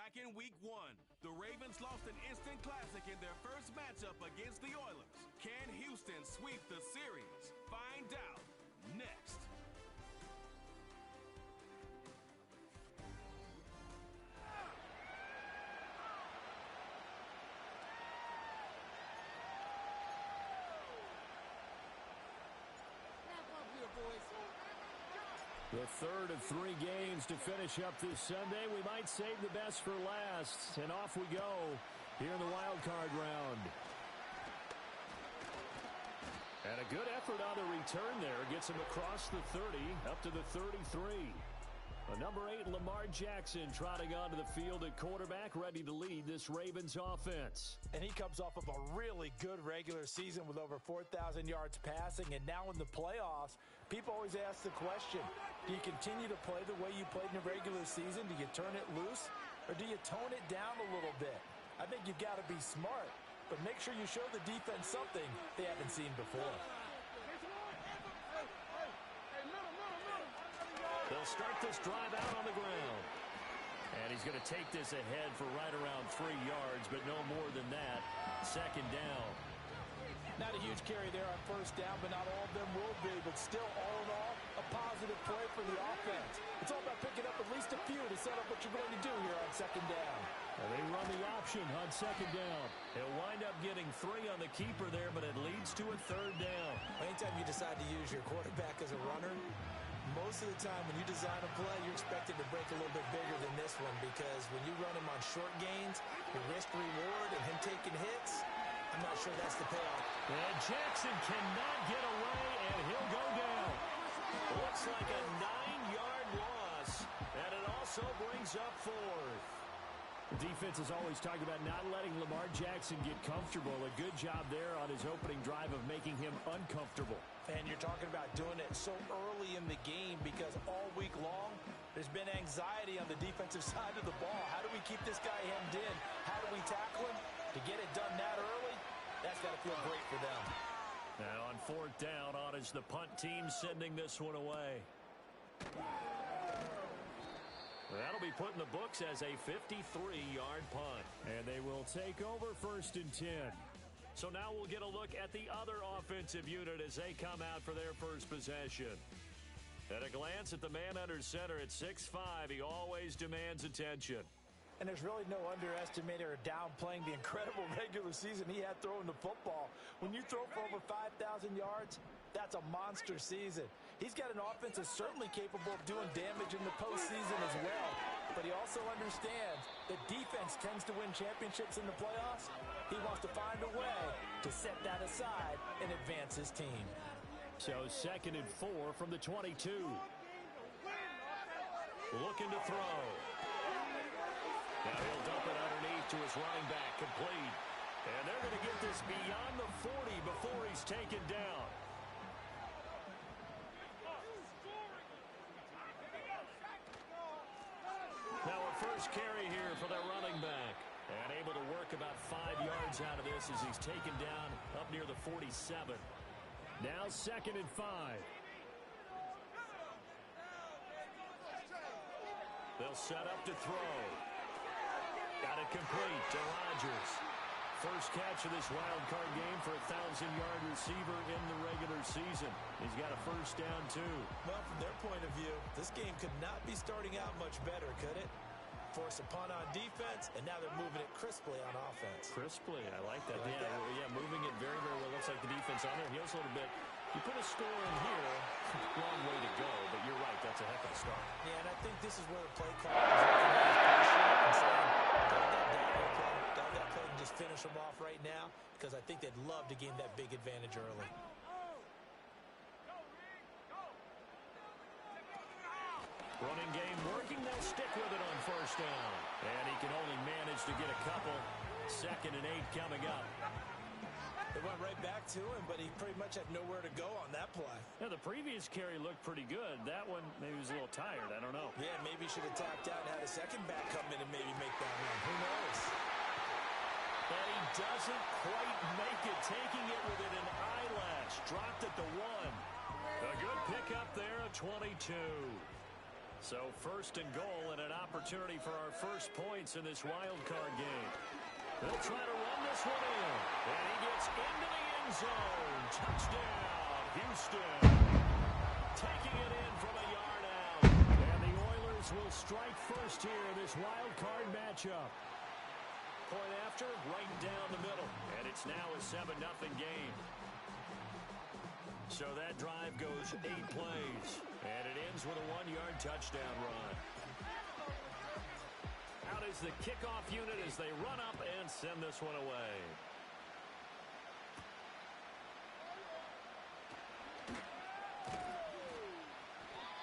Back in week 1, the Ravens lost an instant classic in their first matchup against the Oilers. Can Houston sweep the series? Find out next. The third of 3 games to finish up this Sunday. We might save the best for last. And off we go here in the wild card round. And a good effort on the return there. Gets him across the 30, up to the 33. Number 8, Lamar Jackson, trotting onto the field at quarterback, ready to lead this Ravens offense. And he comes off of a really good regular season with over 4,000 yards passing. And now in the playoffs, people always ask the question, do you continue to play the way you played in the regular season? Do you turn it loose? Or do you tone it down a little bit? I think you've got to be smart, but make sure you show the defense something they haven't seen before. They'll start this drive out on the ground. And he's going to take this ahead for right around 3 yards, but no more than that. Second down. Not a huge carry there on first down, but not all of them will be. But still, all in all, a positive play for the offense. It's all about picking up at least a few to set up what you're going to do here on second down. And they run the option on second down. He'll wind up getting 3 on the keeper there, but it leads to a third down. Anytime you decide to use your quarterback as a runner, most of the time when you design a play, you're expected to break a little bit bigger than this one, because when you run him on short gains, your risk-reward and him taking hits, I'm not sure that's the payoff. And Jackson cannot get away, and he'll go down. Looks like a 9-yard loss, and it also brings up 4th. The defense is always talking about not letting Lamar Jackson get comfortable. A good job there on his opening drive of making him uncomfortable. And you're talking about doing it so early in the game, because all week long there's been anxiety on the defensive side of the ball. How do we keep this guy hemmed in? How do we tackle him? To get it done that early, that's got to feel great for them. Now on 4th down, on is the punt team sending this one away. That'll be put in the books as a 53-yard punt. And they will take over 1st and 10. So now we'll get a look at the other offensive unit as they come out for their first possession. At a glance at the man under center at 6'5", he always demands attention. And there's really no underestimating or downplaying the incredible regular season he had throwing the football. When you throw for over 5,000 yards, that's a monster season. He's got an offense that's certainly capable of doing damage in the postseason as well. But he also understands that defense tends to win championships in the playoffs. He wants to find a way to set that aside and advance his team. So 2nd and 4 from the 22. Looking to throw. Now he'll dump it underneath to his running back, complete. And they're going to get this beyond the 40 before he's taken down. Now a first carry here for their running back. And able to work about 5 yards out of this as he's taken down up near the 47. Now 2nd and 5. They'll set up to throw. Got it complete to Rodgers. First catch of this wild card game for a 1,000-yard receiver in the regular season. He's got a first down, too. Well, from their point of view, this game could not be starting out much better, could it? Force a punt on defense, and now they're moving it crisply on offense. Crisply, I like that. Yeah, moving it very, very well. Looks like the defense on their heels a little bit. You put a score in here, wrong way to go, but you're right, that's a heck of a start. Yeah, and I think this is where the play call is looking at his patient and saying, dial that play and just finish them off right now, because I think they'd love to gain that big advantage early. Running game working, they'll stick with it on first down. And he can only manage to get a couple. 2nd and 8 coming up. They went right back to him, but he pretty much had nowhere to go on that play. Yeah, the previous carry looked pretty good. That one, maybe he was a little tired. I don't know. Yeah, maybe he should have tapped out and had a second back come in and maybe make that run. Who knows? And he doesn't quite make it, taking it within an eyelash. Dropped at the 1. A good pickup there, a 22. So first and goal and an opportunity for our first points in this wild card game. They'll try to run this one in. And he gets into the end zone. Touchdown, Houston. Taking it in from a yard out. And the Oilers will strike first here in this wild card matchup. Point after, right down the middle. And it's now a 7-0 game. So that drive goes 8 plays. And it ends with a 1-yard touchdown run. Out is the kickoff unit as they run up and send this one away.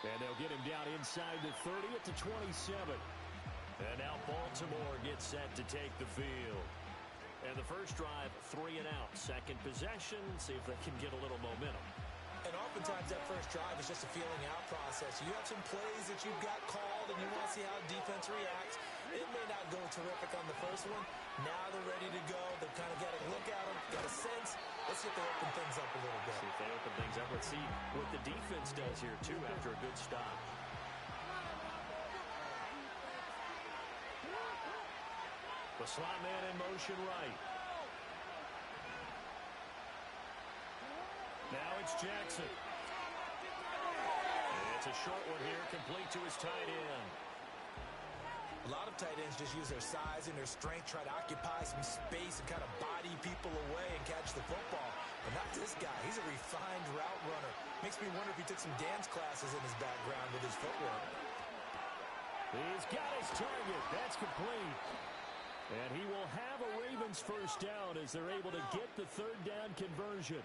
And they'll get him down inside the 30 at the 27. And now Baltimore gets set to take the field. And the first drive, 3 and out. Second possession, see if they can get a little momentum. And oftentimes that first drive is just a feeling out process. You have some plays that you've got called and you want to see how defense reacts. It may not go terrific on the first one. Now they're ready to go. They've kind of got a look at them, got a sense. Let's see if they open things up a little bit. See if they open things up. Let's see what the defense does here, too, after a good stop. The slot man in motion right. Now it's Jackson. It's a short one here, complete to his tight end. A lot of tight ends just use their size and their strength, try to occupy some space and kind of body people away and catch the football. But not this guy. He's a refined route runner. Makes me wonder if he took some dance classes in his background with his footwork. He's got his target. That's complete. And he will have a Ravens first down as they're able to get the third down conversion.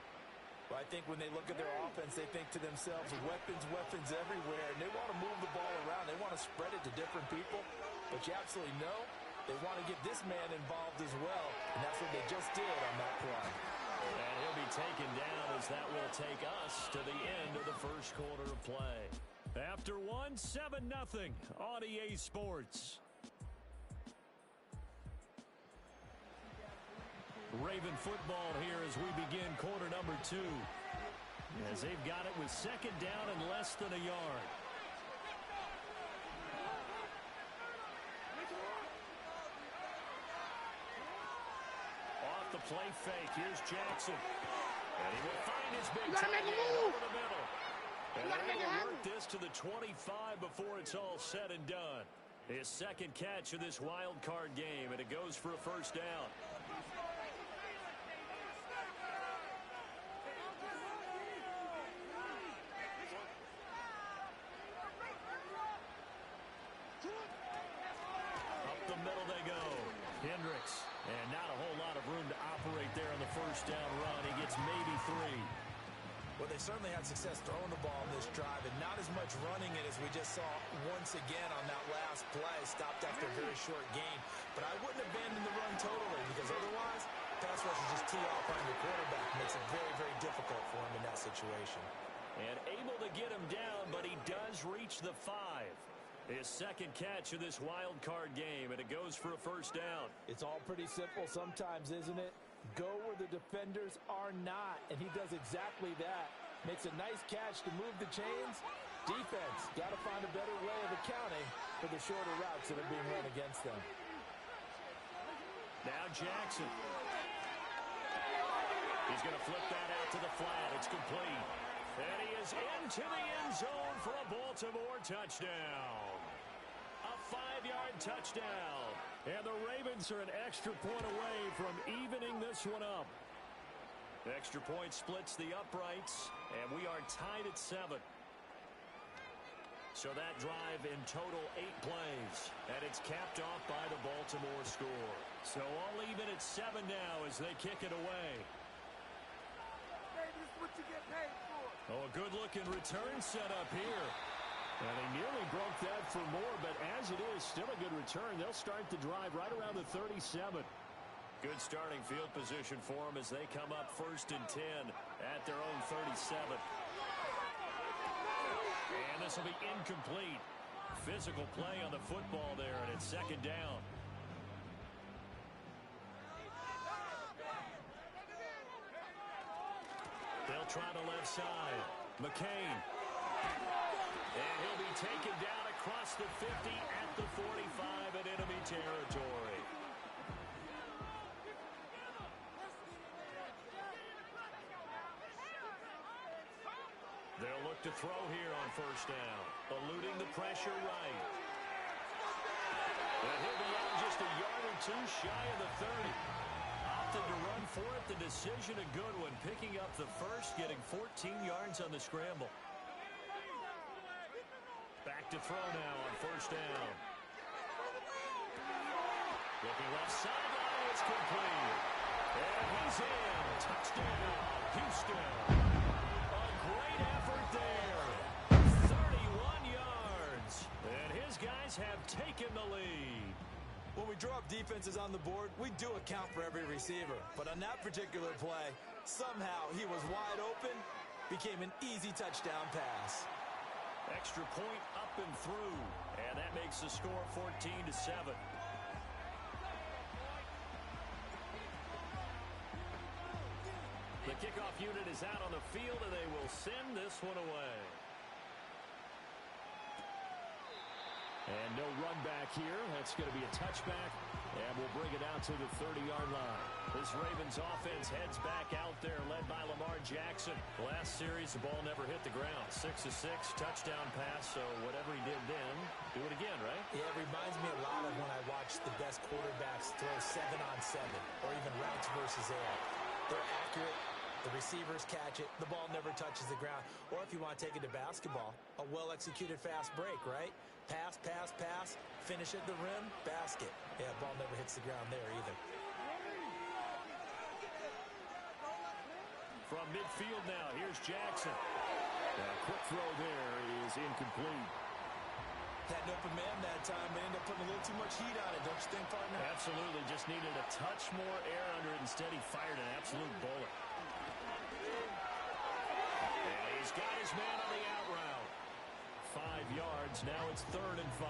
Well, I think when they look at their offense, they think to themselves, weapons everywhere, and they want to move the ball around. They want to spread it to different people, but you absolutely know they want to get this man involved as well, and that's what they just did on that play. And he'll be taken down as that will take us to the end of the first quarter of play. After 7-0 on EA Sports. Raven football here as we begin quarter number 2. As they've got it with second down and less than a yard. Off the play fake. Here's Jackson. And he will find his big tight end over the middle. And they're able to work this to the 25 before it's all said and done. His second catch of this wild card game, and it goes for a first down. And not a whole lot of room to operate there on the first down run. He gets maybe 3. Well, they certainly had success throwing the ball in this drive, and not as much running it as we just saw once again on that last play. Stopped after a very short gain. But I wouldn't abandon the run totally, because otherwise, pass rushers just tee off on your quarterback. Makes it very, very difficult for him in that situation. And able to get him down, but he does reach the 5. His second catch of this wild card game, and it goes for a first down. It's all pretty simple sometimes, isn't it? Go where the defenders are not, and he does exactly that. Makes a nice catch to move the chains. Defense got to find a better way of accounting for the shorter routes that are being run against them. Now Jackson. He's going to flip that out to the flat. It's complete. And he is into the end zone for a Baltimore touchdown. A 5-yard touchdown. And the Ravens are an extra point away from evening this one up. The extra point splits the uprights, and we are tied at 7. So that drive in total 8 plays, and it's capped off by the Baltimore score. So all even at 7 now as they kick it away. Hey, this is what you get paid for. Oh, a good-looking return set up here. And they nearly broke that for more, but as it is, still a good return. They'll start the drive right around the 37. Good starting field position for them as they come up 1st and 10 at their own 37. And this will be incomplete. Physical play on the football there, and it's second down. They'll try the left side. McCain. And he'll be taken down across the 50 at the 45 in enemy territory. They'll look to throw here on first down, eluding the pressure right. And he'll be out just a yard or two shy of the 30. Opted to run for it. The decision a good one. Picking up the first, getting 14 yards on the scramble. Back to throw now on first down. Looking left sideline, it's complete. And he's in. Touchdown, Houston. A great effort there. 31 yards. And his guys have taken the lead. When we draw up defenses on the board, we do account for every receiver. But on that particular play, somehow he was wide open, became an easy touchdown pass. Extra point up and through. And that makes the score 14-7. The kickoff unit is out on the field, and they will send this one away. And no run back here. That's going to be a touchback, and we'll bring it out to the 30-yard line. This Ravens offense heads back out there, led by Lamar Jackson. Last series, the ball never hit the ground. 6 of 6, touchdown pass, so whatever he did then, do it again, right? Yeah, it reminds me a lot of when I watched the best quarterbacks throw 7-on-7, or even routes versus air. They're accurate. The receivers catch it. The ball never touches the ground. Or if you want to take it to basketball, a well-executed fast break, right? Pass, pass, pass, finish at the rim, basket. Yeah, ball never hits the ground there either. From midfield now, here's Jackson. A quick throw there is incomplete. Had an open man that time, but ended up putting a little too much heat on it, don't you think, partner? Absolutely. Just needed a touch more air under it. Instead, he fired an absolute bullet. And he's got his man on the out route. 5 yards. Now it's 3rd and 5.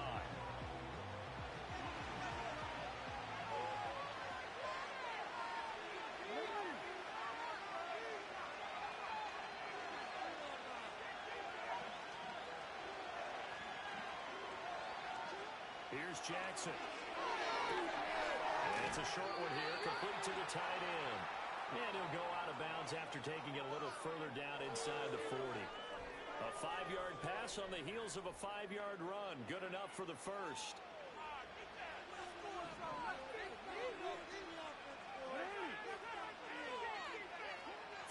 Here's Jackson. And it's a short one here, complete to the tight end. And he'll go out of bounds after taking it a little further down inside the 40. A 5-yard pass on the heels of a 5-yard run. Good enough for the first.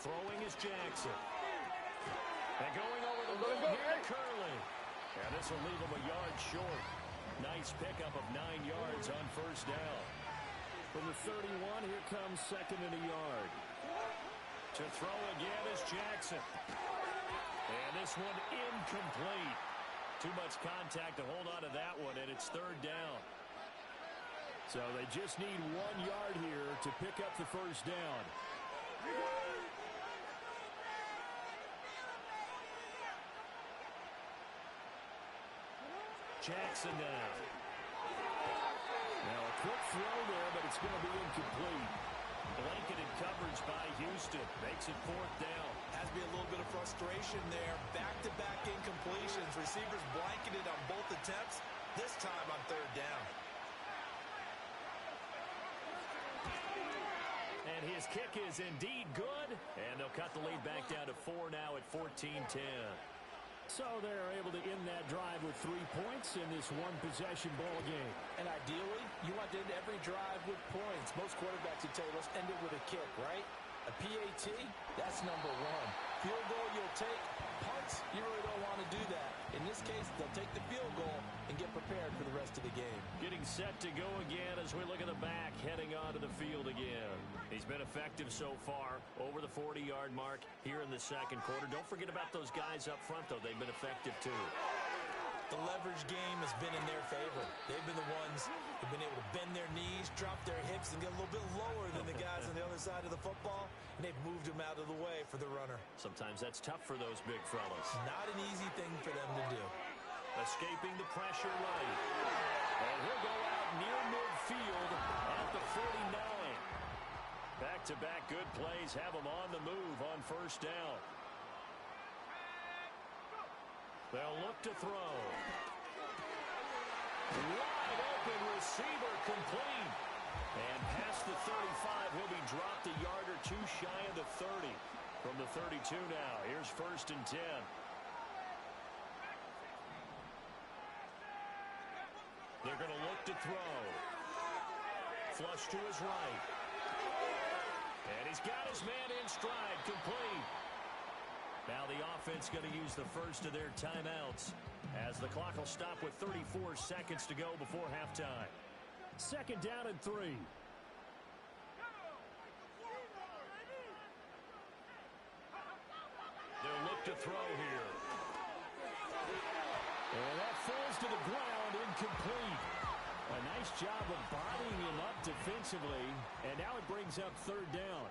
Throwing is Jackson. And going over the middle here to Curley. And this will leave him a yard short. Nice pickup of 9 yards on first down. From the 31, here comes 2nd and a yard. To throw again is Jackson. And this one incomplete. Too much contact to hold on to that one, and it's 3rd down. So they just need 1 yard here to pick up the first down. Jackson now. Now a quick throw there, but it's going to be incomplete. Blanketed coverage by Houston. Makes it 4th down. Has to be a little bit of frustration there. Back-to-back incompletions. Receivers blanketed on both attempts. This time on 3rd down. And his kick is indeed good. And they'll cut the lead back down to 4 now at 14-10. So they're able to end that drive with 3 points in this one-possession ball game. And ideally, you want to end every drive with points. Most quarterbacks would tell you, let's end it with a kick, right? A PAT, that's number 1. Field goal you'll take. Punts, you really don't want to do that. In this case, they'll take the field goal and get prepared for the rest of the game. Getting set to go again as we look at the back, heading onto the field again. He's been effective so far, over the 40-yard mark here in the 2nd quarter. Don't forget about those guys up front, though. They've been effective, too. The leverage game has been in their favor. They've been the ones who've been able to bend their knees, drop their hips, and get a little bit lower than the guys on the other side of the football, and they've moved them out of the way for the runner. Sometimes that's tough for those big fellas. Not an easy thing for them to do. Escaping the pressure right. And he'll go out near midfield at the 49. Back-to-back good plays have him on the move on first down. They'll look to throw. Wide open receiver complete. And past the 35, he'll be dropped a yard or two shy of the 30. From the 32 now, here's 1st and 10. They're going to look to throw. Flush to his right. And he's got his man in stride, complete. Now the offense going to use the first of their timeouts as the clock will stop with 34 seconds to go before halftime. 2nd down and 3. They'll look to throw here. And that falls to the ground, incomplete. A nice job of bodying him up defensively, and now it brings up 3rd down.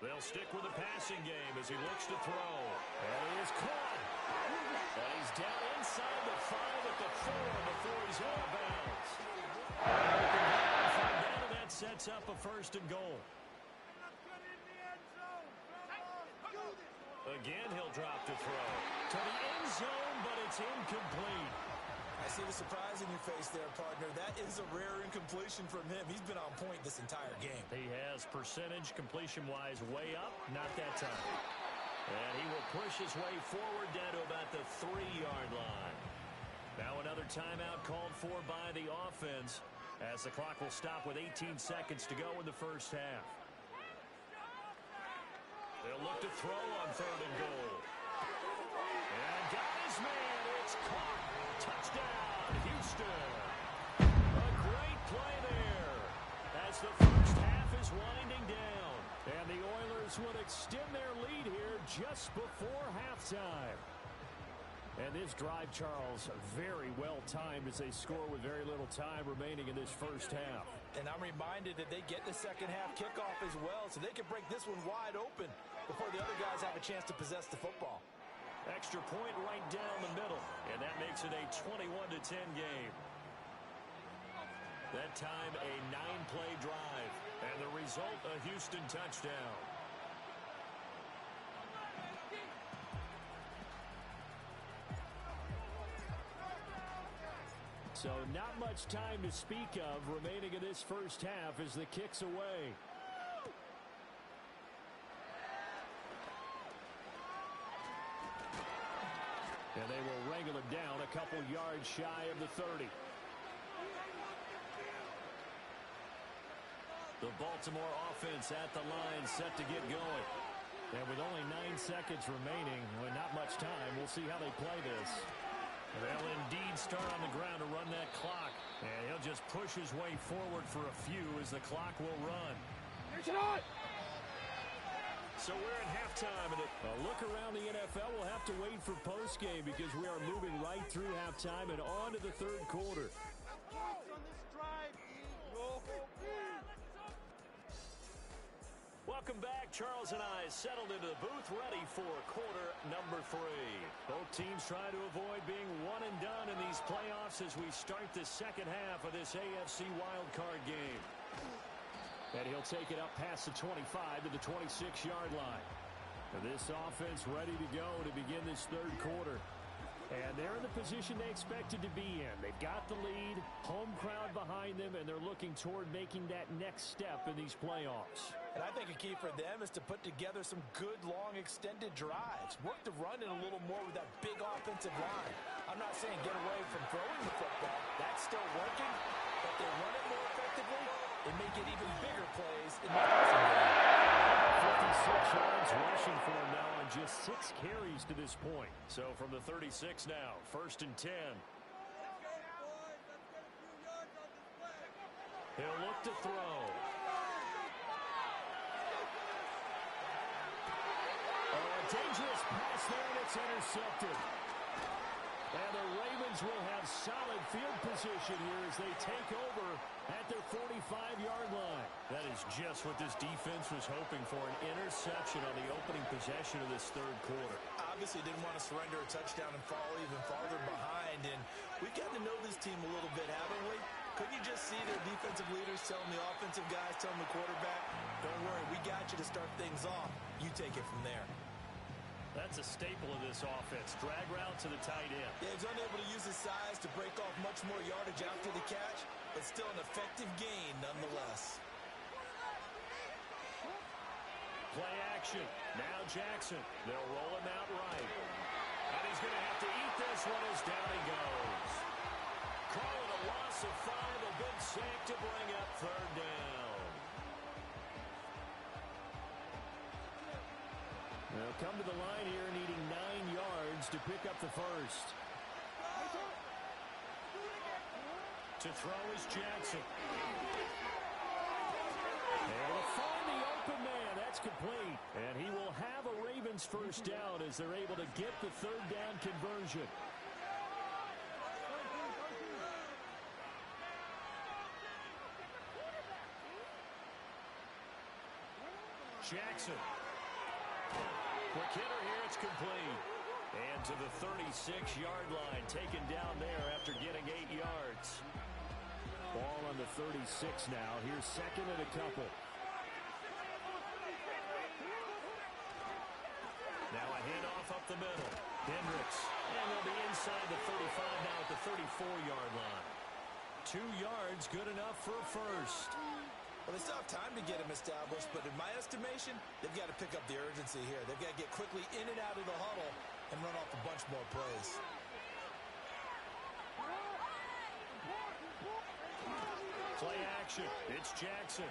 They'll stick with the passing game as he looks to throw. And he is caught. And he's down inside the 5 at the 4 before he's out of bounds. And that sets up a 1st and goal. Again, he'll drop to throw. To the end zone, but it's incomplete. I see the surprise in your face there, partner. That is a rare incompletion from him. He's been on point this entire game. He has percentage completion-wise way up, not that time. And he will push his way forward down to about the 3-yard line. Now another timeout called for by the offense as the clock will stop with 18 seconds to go in the first half. They'll look to throw on 3rd and goal. And got his man. It's caught. Touchdown, Houston. A great play there as the first half is winding down. And the Oilers would extend their lead here just before halftime. And this drive, Charles, very well timed as they score with very little time remaining in this first half. And I'm reminded that they get the second half kickoff as well, so they can break this one wide open before the other guys have a chance to possess the football. Extra point right down the middle, and that makes it a 21-10 game. That time, a 9-play drive, and the result, a Houston touchdown. So not much time to speak of remaining in this first half as the kick's away. And they will wrangle him down a couple yards shy of the 30. The Baltimore offense at the line set to get going. And with only 9 seconds remaining, with not much time, we'll see how they play this. They'll indeed start on the ground to run that clock. And he'll just push his way forward for a few as the clock will run. So we're at halftime. And a look around the NFL, we'll have to wait for postgame because we are moving right through halftime and on to the 3rd quarter. Welcome back. Charles and I settled into the booth ready for quarter number 3. Both teams trying to avoid being one and done in these playoffs as we start the second half of this AFC wildcard game. And he'll take it up past the 25 to the 26-yard line. And this offense ready to go to begin this 3rd quarter. And they're in the position they expected to be in. They've got the lead, home crowd behind them, and they're looking toward making that next step in these playoffs. And I think a key for them is to put together some good, long, extended drives. Work the run in a little more with that big offensive line. I'm not saying get away from throwing the football. That's still working, but they run it more effectively. They may get even bigger plays in the passing game. 56 yards rushing for him now on just 6 carries to this point. So from the 36 now, 1st and 10. He'll look to throw. Oh, a dangerous pass there, and it's intercepted. And the Ravens will have solid field position here as they take over at their 45-yard line. That is just what this defense was hoping for, an interception on the opening possession of this 3rd quarter. Obviously didn't want to surrender a touchdown and fall even farther behind. And we've gotten to know this team a little bit, haven't we? Couldn't you just see their defensive leaders telling the offensive guys, telling the quarterback, Don't worry, we got you to start things off. You take it from there. That's a staple of this offense. Drag route to the tight end. Yeah, he's unable to use his size to break off much more yardage after the catch, but still an effective gain nonetheless. Play action. Now Jackson. They'll roll him out right. And he's going to have to eat this one as down he goes. Call it a loss of 5, a big sack to bring up third down. They'll come to the line here needing 9 yards to pick up the first. To throw is Jackson. Able to find the open man. That's complete. And he will have a Ravens first down as they're able to get the third down conversion. Jackson. Quick hitter here, it's complete. And to the 36-yard line, taken down there after getting 8 yards. Ball on the 36 now. Here's second and a couple. Now a handoff up the middle. Hendricks. And they'll be inside the 35 now at the 34-yard line. 2 yards, good enough for a first. Well, they still have time to get him established, but in my estimation, they've got to pick up the urgency here. They've got to get quickly in and out of the huddle and run off a bunch more plays. Play action. It's Jackson.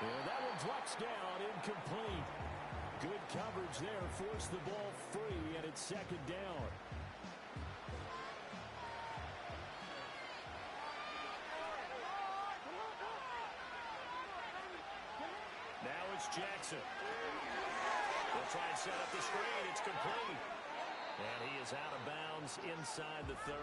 And that one drops down, incomplete. Good coverage there. Forced the ball free, and it's second down. Now it's Jackson. They'll try and set up the screen. It's complete. And he is out of bounds inside the 30.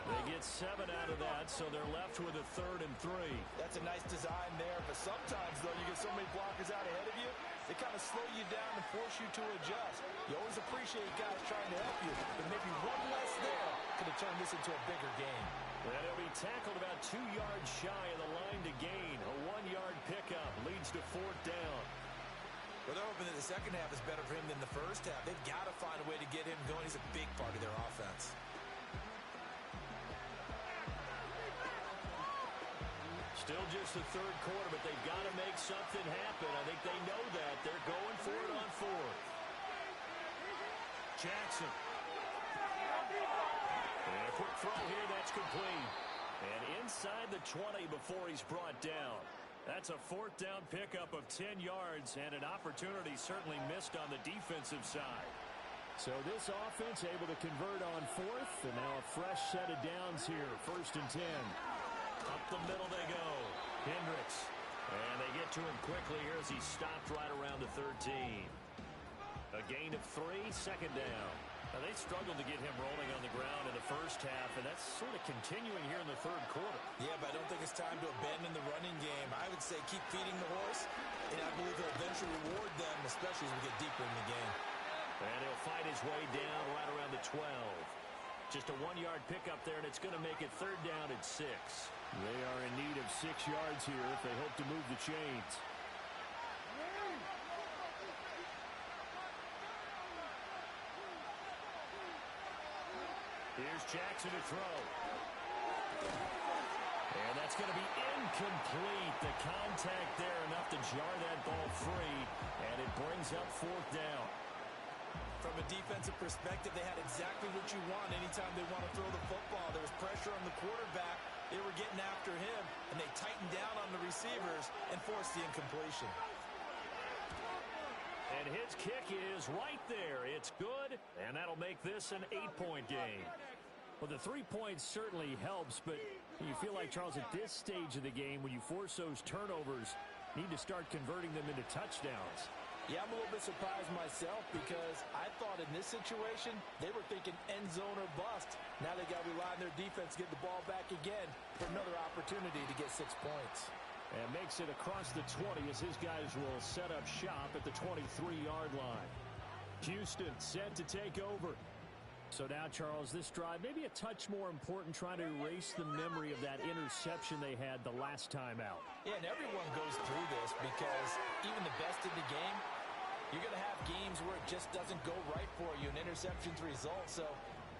They get 7 out of that, so they're left with a 3rd and 3. That's a nice design there, but sometimes, though, you get so many blockers out ahead of you, they kind of slow you down and force you to adjust. You always appreciate guys trying to help you, but maybe one less there could have turned this into a bigger game. And he'll be tackled about 2 yards shy of the line to gain. A 1-yard pickup leads to 4th down. Well, they're hoping that the second half is better for him than the first half. They've got to find a way to get him going. He's a big part of their offense. Still just the 3rd quarter, but they've got to make something happen. I think they know that. They're going for it on 4th. Jackson. And a quick throw here, that's complete. And inside the 20 before he's brought down. That's a 4th down pickup of 10 yards and an opportunity certainly missed on the defensive side. So this offense able to convert on 4th, and now a fresh set of downs here. 1st and 10. Up the middle they go. Hendricks. And they get to him quickly here as he stopped right around the 13. A gain of 3, 2nd down. Now they struggled to get him rolling on the ground in the first half, and that's sort of continuing here in the 3rd quarter. Yeah, but I don't think it's time to abandon the running game. I would say keep feeding the horse, and I believe he'll eventually reward them, especially as we get deeper in the game. And he'll fight his way down right around the 12. Just a 1-yard pickup there, and it's going to make it 3rd down at 6. They are in need of 6 yards here if they hope to move the chains. Here's Jackson to throw. And that's going to be incomplete. The contact there enough to jar that ball free, and it brings up 4th down. From a defensive perspective, they had exactly what you want anytime they want to throw the football. There was pressure on the quarterback. They were getting after him, and they tightened down on the receivers and forced the incompletion. And his kick is right there. It's good, and that'll make this an 8-point game. Well, the 3 points certainly helps, but you feel like, Charles, at this stage of the game, when you force those turnovers, need to start converting them into touchdowns. Yeah, I'm a little bit surprised myself because I thought in this situation, they were thinking end zone or bust. Now they got to rely on their defense, get the ball back again for another opportunity to get 6 points. And makes it across the 20 as his guys will set up shop at the 23-yard line. Houston set to take over. So now, Charles, this drive maybe a touch more important, trying to erase the memory of that interception they had the last time out. Yeah, and everyone goes through this because even the best in the game, you're going to have games where it just doesn't go right for you, and interceptions result. So,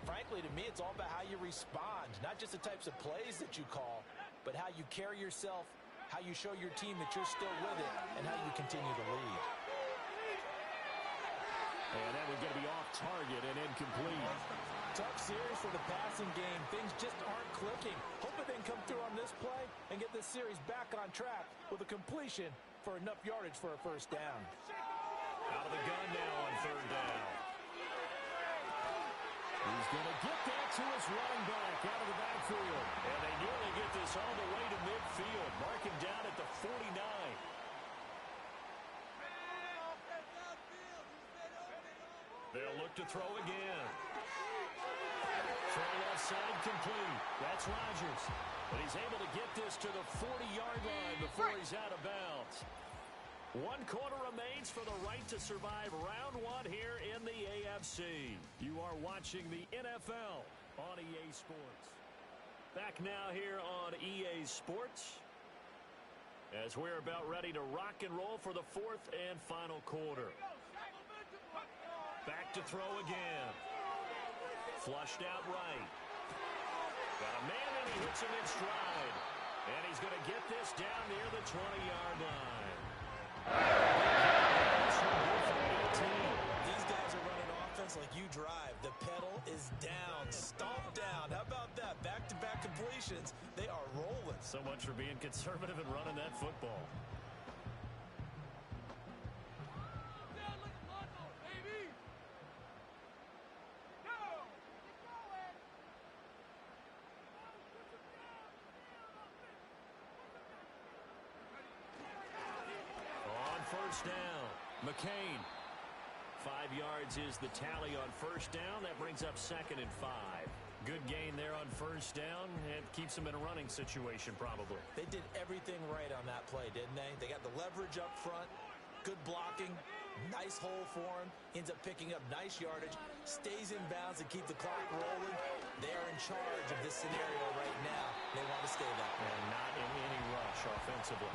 frankly, to me, it's all about how you respond, not just the types of plays that you call, but how you carry yourself, how you show your team that you're still with it, and how you continue to lead. And that was going to be off target and incomplete. Tough series for the passing game. Things just aren't clicking. Hoping they can come through on this play and get this series back on track with a completion for enough yardage for a first down. Out of the gun now on third down. He's going to get that to his running back out of the backfield. And they nearly get this all the way to midfield. Mark him down at the 49. They'll look to throw again. Throw left side complete. That's Rodgers. But he's able to get this to the 40-yard line before he's out of bounds. 1 quarter remains for the right to survive round 1 here in the AFC. You are watching the NFL on EA Sports. Back now here on EA Sports as we're about ready to rock and roll for the 4th and final quarter. Back to throw again. Flushed out right. Got a man and he hits him in stride. And he's going to get this down near the 20-yard line. These guys are running offense like you drive. The pedal is down. Stomp down. How about that? Back-to-back completions. They are rolling. So much for being conservative and running that football. First down, McCain. 5 yards is the tally on first down. That brings up 2nd and 5. Good gain there on first down and keeps them in a running situation probably. They did everything right on that play, didn't they? They got the leverage up front, good blocking, nice hole for him, ends up picking up nice yardage, stays in bounds and keep the clock rolling. They are in charge of this scenario right now. They want to stay that way. And not in any rush offensively.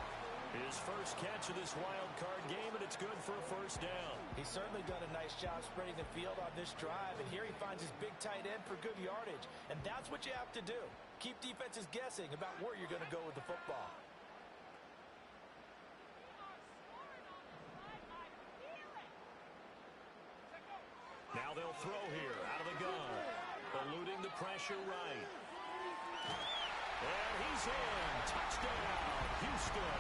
His first catch of this wild card game, and it's good for a first down. He's certainly done a nice job spreading the field on this drive, and here he finds his big tight end for good yardage. And that's what you have to do. Keep defenses guessing about where you're going to go with the football. Now they'll throw here out of the gun. Eluding the pressure right. And he's in. Touchdown, Houston.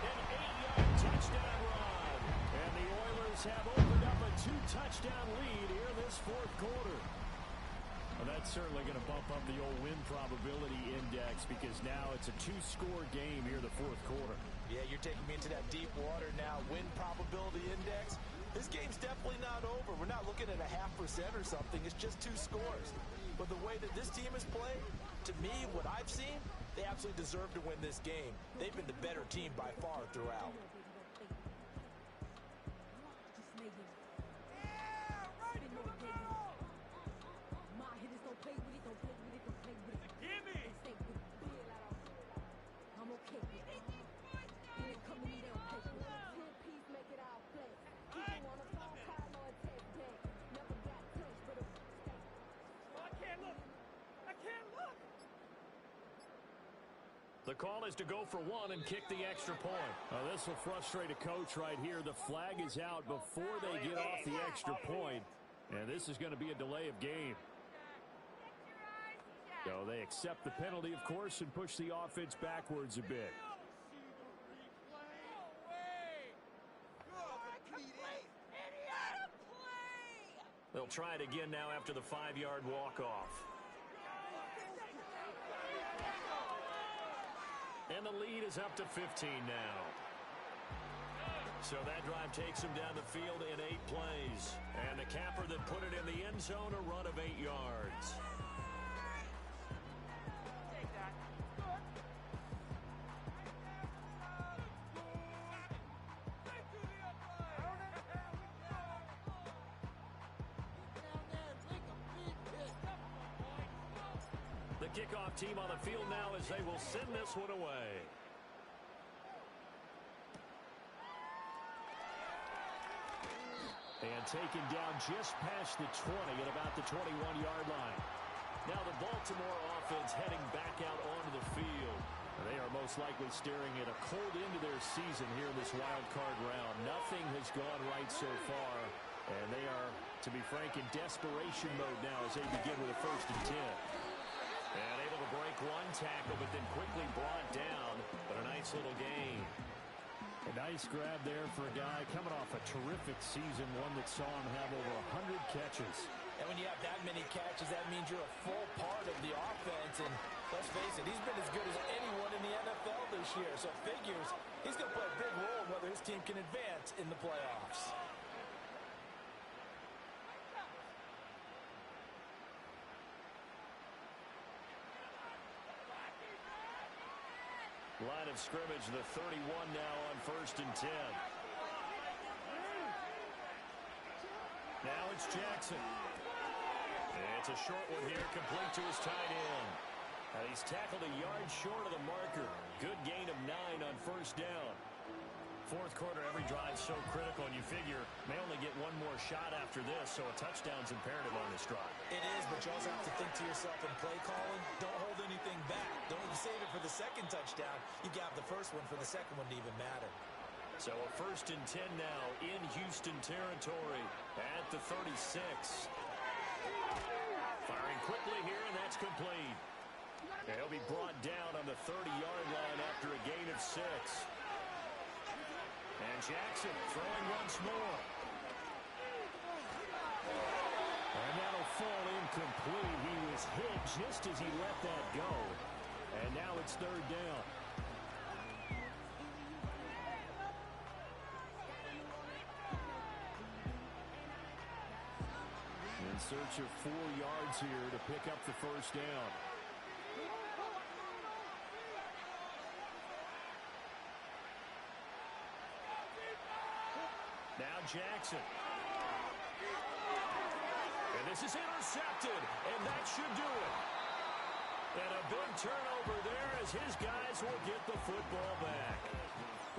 An 8-yard touchdown run. And the Oilers have opened up a 2-touchdown lead here this 4th quarter. Well, that's certainly going to bump up the old win probability index because now it's a 2-score game here the 4th quarter. Yeah, you're taking me into that deep water now. Win probability index. This game's definitely not over. We're not looking at a 0.5% or something. It's just 2 scores. But the way that this team has played, to me, what I've seen, they absolutely deserve to win this game. They've been the better team by far throughout. The call is to go for 1 and kick the extra point. This will frustrate a coach right here. The flag is out before they get off the extra point, and this is going to be a delay of game. So they accept the penalty, of course, and push the offense backwards a bit. They'll try it again now after the 5-yard walk-off. And the lead is up to 15 now. So that drive takes him down the field in 8 plays. And the capper that put it in the end zone, a run of 8 yards. kickoff team on the field now as they will send this one away. And taken down just past the 20 at about the 21-yard line. Now the Baltimore offense heading back out onto the field. They are most likely staring at a cold end to their season here in this wild card round. Nothing has gone right so far, and they are, to be frank, in desperation mode now as they begin with a 1st and 10. And able to break one tackle, but then quickly brought down. But a nice little gain. A nice grab there for a guy coming off a terrific season, one that saw him have over 100 catches. And when you have that many catches, that means you're a full part of the offense. And let's face it, he's been as good as anyone in the NFL this year. So it figures he's going to play a big role in whether his team can advance in the playoffs. Line of scrimmage, the 31 now on 1st and 10. Now it's Jackson. It's a short one here, complete to his tight end. And he's tackled a yard short of the marker. Good gain of 9 on 1st down. 4th quarter, every drive so critical, and you figure may only get one more shot after this, so a touchdown's imperative on this drive. It is, but you also have to think to yourself in play calling, don't hold anything back. Don't save it for the 2nd touchdown. You got the 1st one for the 2nd one to even matter. So a 1st and 10 now in Houston territory at the 36. Firing quickly here, and that's complete. And he'll be brought down on the 30-yard line after a gain of 6. And Jackson throwing once more. And that'll fall incomplete. He was hit just as he let that go. And now it's 3rd down. In search of 4 yards here to pick up the 1st down. Now Jackson. And this is intercepted, and that should do it. And a big turnover there as his guys will get the football back.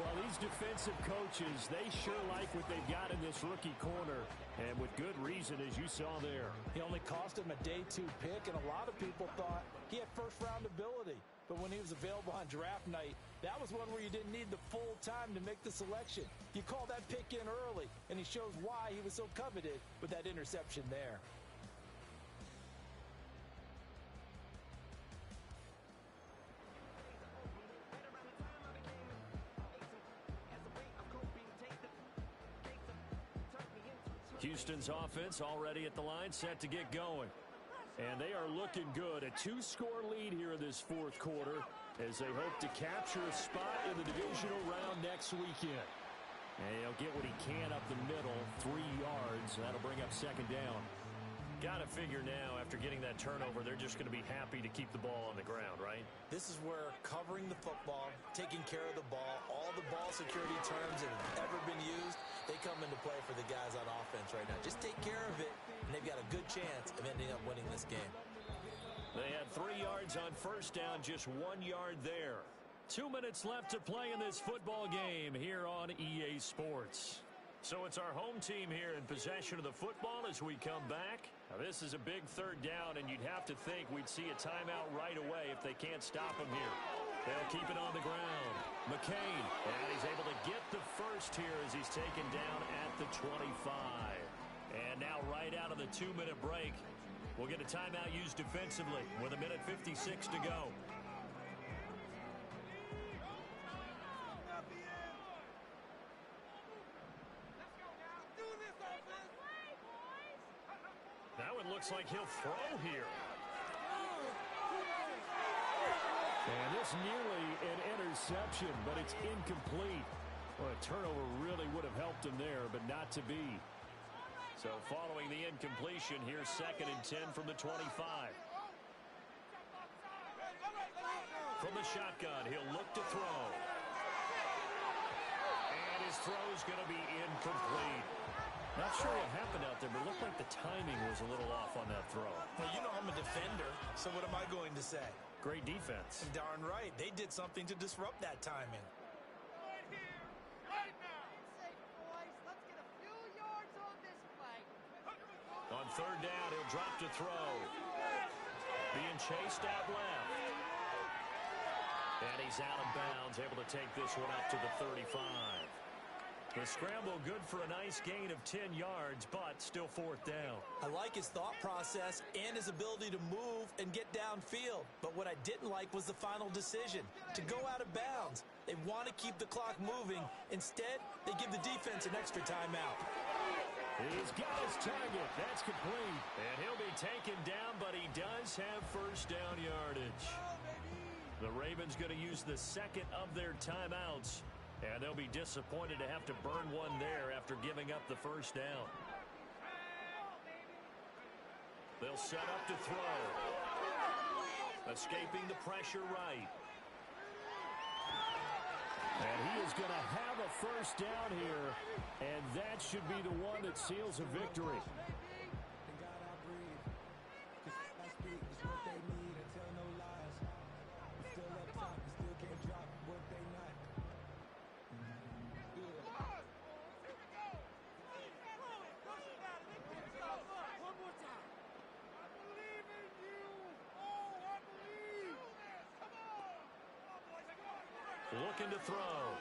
Well, these defensive coaches, they sure like what they've got in this rookie corner, and with good reason, as you saw there. He only cost him a day 2 pick, and a lot of people thought he had 1st-round ability. But when he was available on draft night, that was one where you didn't need the full time to make the selection. You call that pick in early, and he shows why he was so coveted with that interception there. Houston's offense already at the line, set to get going. And they are looking good. A 2-score lead here in this 4th quarter as they hope to capture a spot in the divisional round next weekend. And he'll get what he can up the middle, 3 yards. That'll bring up 2nd down. Got to figure now, after getting that turnover, they're just going to be happy to keep the ball on the ground, right? This is where covering the football, taking care of the ball, all the ball security terms that have ever been used, they come into play for the guys on offense right now. Just take care of it, and they've got a good chance of ending up winning this game. They had 3 yards on 1st down, just 1 yard there. 2 minutes left to play in this football game here on EA Sports. So it's our home team here in possession of the football as we come back. Now this is a big 3rd down, and you'd have to think we'd see a timeout right away if they can't stop him here. They'll keep it on the ground. McCain, and he's able to get the 1st here as he's taken down at the 25. And now right out of the 2-minute break, we'll get a timeout used defensively with 1:56 to go. Now it looks like he'll throw here. And this nearly an interception, but it's incomplete. Well, a turnover really would have helped him there, but not to be. So following the incompletion, here's 2nd and 10 from the 25. From the shotgun, he'll look to throw. And his throw's going to be incomplete. Not sure what happened out there, but it looked like the timing was a little off on that throw. Well, you know I'm a defender, so what am I going to say? Great defense. Darn right. They did something to disrupt that timing. Right here, right now. Safe, boys. Let's get a few yards on this play. On third down, he'll drop to throw. Being chased out left. And he's out of bounds, able to take this one up to the 35. The scramble good for a nice gain of 10 yards, but still fourth down. I like his thought process and his ability to move and get downfield. But what I didn't like was the final decision, to go out of bounds. They want to keep the clock moving. Instead, they give the defense an extra timeout. He's got his target. That's complete. And he'll be taken down, but he does have first down yardage. The Ravens going to use the second of their timeouts. And they'll be disappointed to have to burn one there after giving up the first down. They'll set up to throw. Escaping the pressure right. And he is going to have a first down here. And that should be the one that seals a victory. Looking to throw.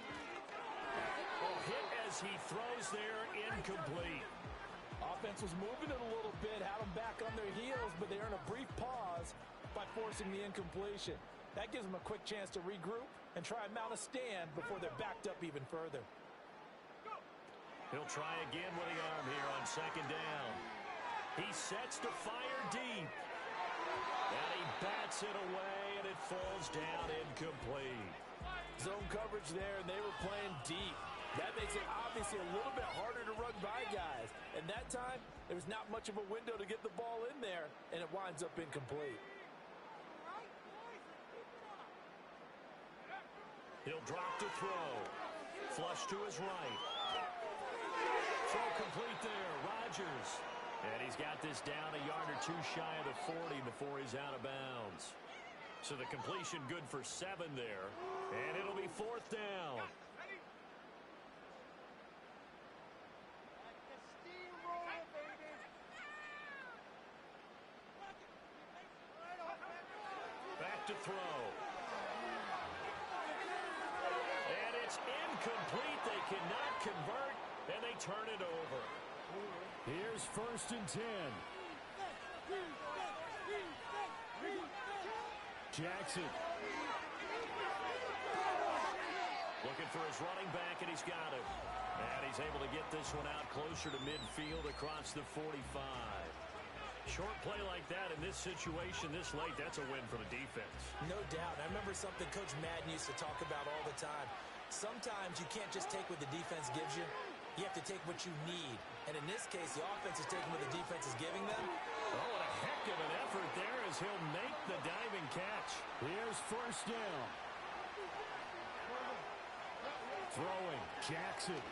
Oh, hit as he throws there, incomplete. Offense was moving it a little bit, had them back on their heels, but they earn a brief pause by forcing the incompletion. That gives them a quick chance to regroup and try and mount a stand before they're backed up even further. He'll try again with the arm here on second down. He sets to fire deep. And he bats it away, and it falls down incomplete. Zone coverage there, and they were playing deep. That makes it obviously a little bit harder to run by guys. And that time, there was not much of a window to get the ball in there, and it winds up incomplete. He'll drop to throw. Flush to his right. Throw complete there, Rodgers. And he's got this down a yard or two shy of the 40 before he's out of bounds. So the completion good for 7 there. And it'll be fourth down. Back to throw. And it's incomplete. They cannot convert, and they turn it over. Here's first and 10. Jackson. Looking for his running back, and he's got it. And he's able to get this one out closer to midfield across the 45. Short play like that in this situation this late, that's a win for the defense. No doubt. I remember something Coach Madden used to talk about all the time. Sometimes you can't just take what the defense gives you. You have to take what you need. And in this case, the offense is taking what the defense is giving them. Oh, what a heck of an effort there as he'll make the diving catch. Here's first down. Throwing, Jackson.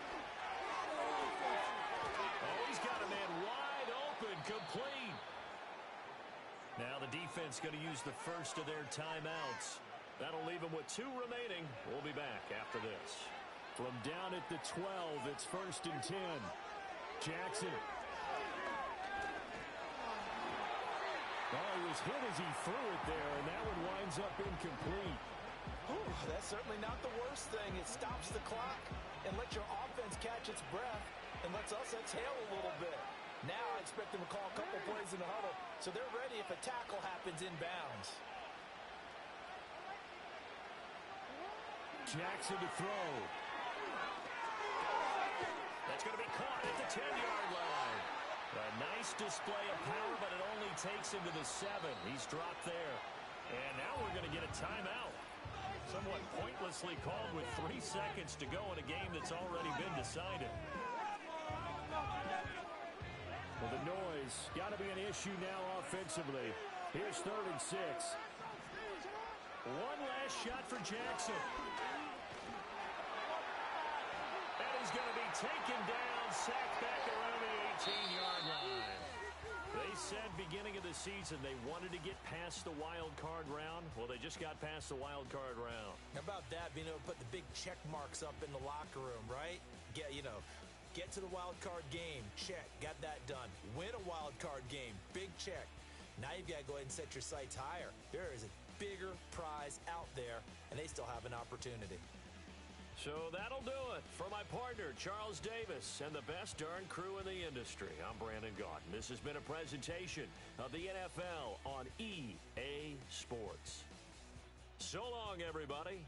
Oh, he's got a man wide open, complete. Now the defense going to use the first of their timeouts. That'll leave them with 2 remaining. We'll be back after this. From down at the 12, it's first and 10. Jackson. Oh, he was hit as he threw it there, and that one winds up incomplete. Ooh, that's certainly not the worst thing. It stops the clock and lets your offense catch its breath and lets us exhale a little bit. Now I expect them to call a couple plays in the huddle, so they're ready if a tackle happens inbounds. Jackson to throw. That's going to be caught at the 10-yard line. A nice display of power, but it only takes him to the 7. He's dropped there. And now we're going to get a timeout. Somewhat pointlessly called with 3 seconds to go in a game that's already been decided. Well, the noise got to be an issue now offensively. Here's third and 6. One last shot for Jackson. And he's going to be taken down, sacked back around the 18-yard line. They said beginning of the season they wanted to get past the wild card round. Well, they just got past the wild card round. How about that, being able to put the big check marks up in the locker room, right? Get to the wild card game. Check. Got that done. Win a wild card game. Big check. Now you've got to go ahead and set your sights higher. There is a bigger prize out there, and they still have an opportunity. So that'll do it. For my partner, Charles Davis, and the best darn crew in the industry, I'm Brandon Gaudin. This has been a presentation of the NFL on EA Sports. So long, everybody.